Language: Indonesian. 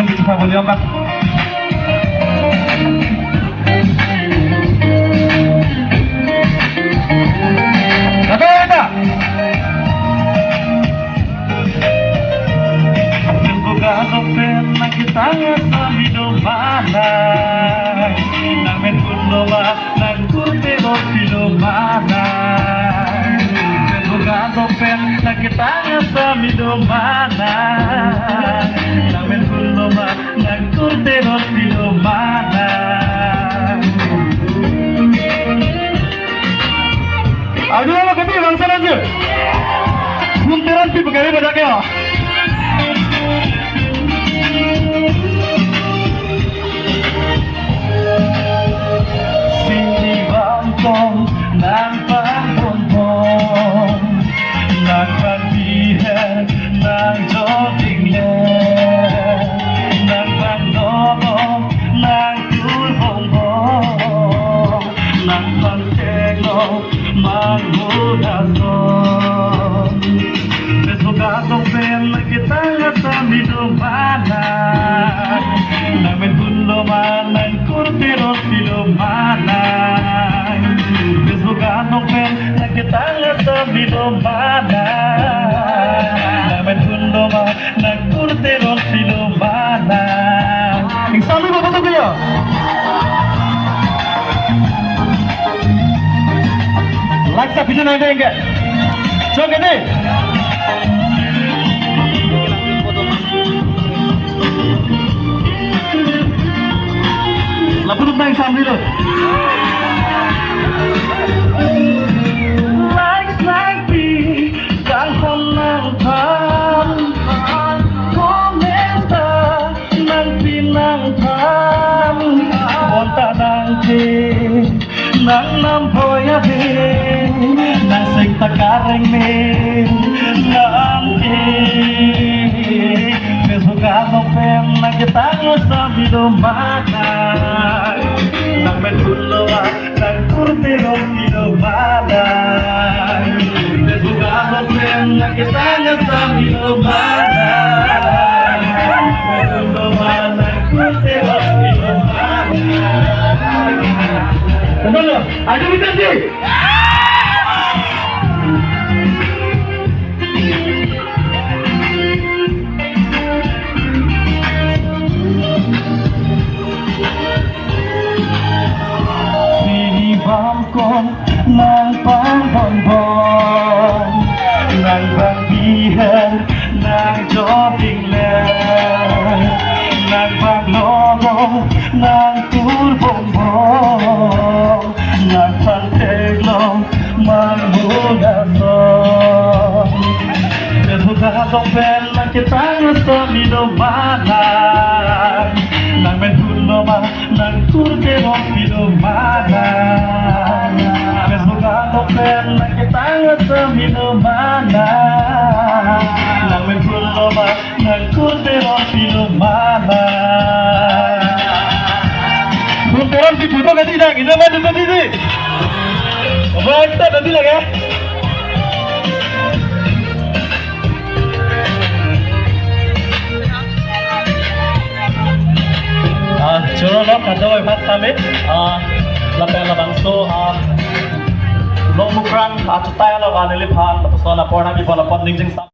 belum bisa beliau kan. Tapi ada. Buka open lagi tangan sambil domana, namen kuloma nang kurtero filomana. Buka open lagi tangan sambil domana, namen kuloma nang kurtero filomana. Aduh, lo kami bangsa aja. Munteran pi pegawai pada kaya. Sini bangkong nang pangbombong, nang pangbihan nang jogging le, nang pangdomong nang tulbombong, nang pangtego manghudason. Besokatong pela kita ngasami domana, namin kunloman ng kurtero filomana. Besokatong pela kita ngasami domana, namin kunloman ng kurtero filomana. Sabi mo ba ito kayo? Laksa bisa naik enggak? Coba ini. Lapor naik sambil lo. Like me, jangan nangkan, komentar nang pinangkan, bonta nangki. Nang nampoya din, nang sigtakareng min, nanti. Besokano pem nang kitang sa bidomana, nang mentuloa nang kurtero bidomana. Besokano pem nang kitang sa bidomana, nang mentuloa nang kurtero bidomana. Betul, ada bisa sih. Sini bangkong nang pangbombong, nang bangbihan nang jogging le, nang panglomong nang tulbombong, nang panteglong manghudason. Besokatong pela kita ngasami domana, nang menhuloma nang kurtero filomana. Besokatong pela kita ngasami domana, nang menhuloma nang kurtero filomana. Kurang si puto kasi na, ginawa na natin eh. Mabagta, natin lang eh. Churro lo, kado ay pat kami. Lapel na bangso. Long mukrang, at tayo lo, kanilip ha. Tapos na po na, ipo na po, ning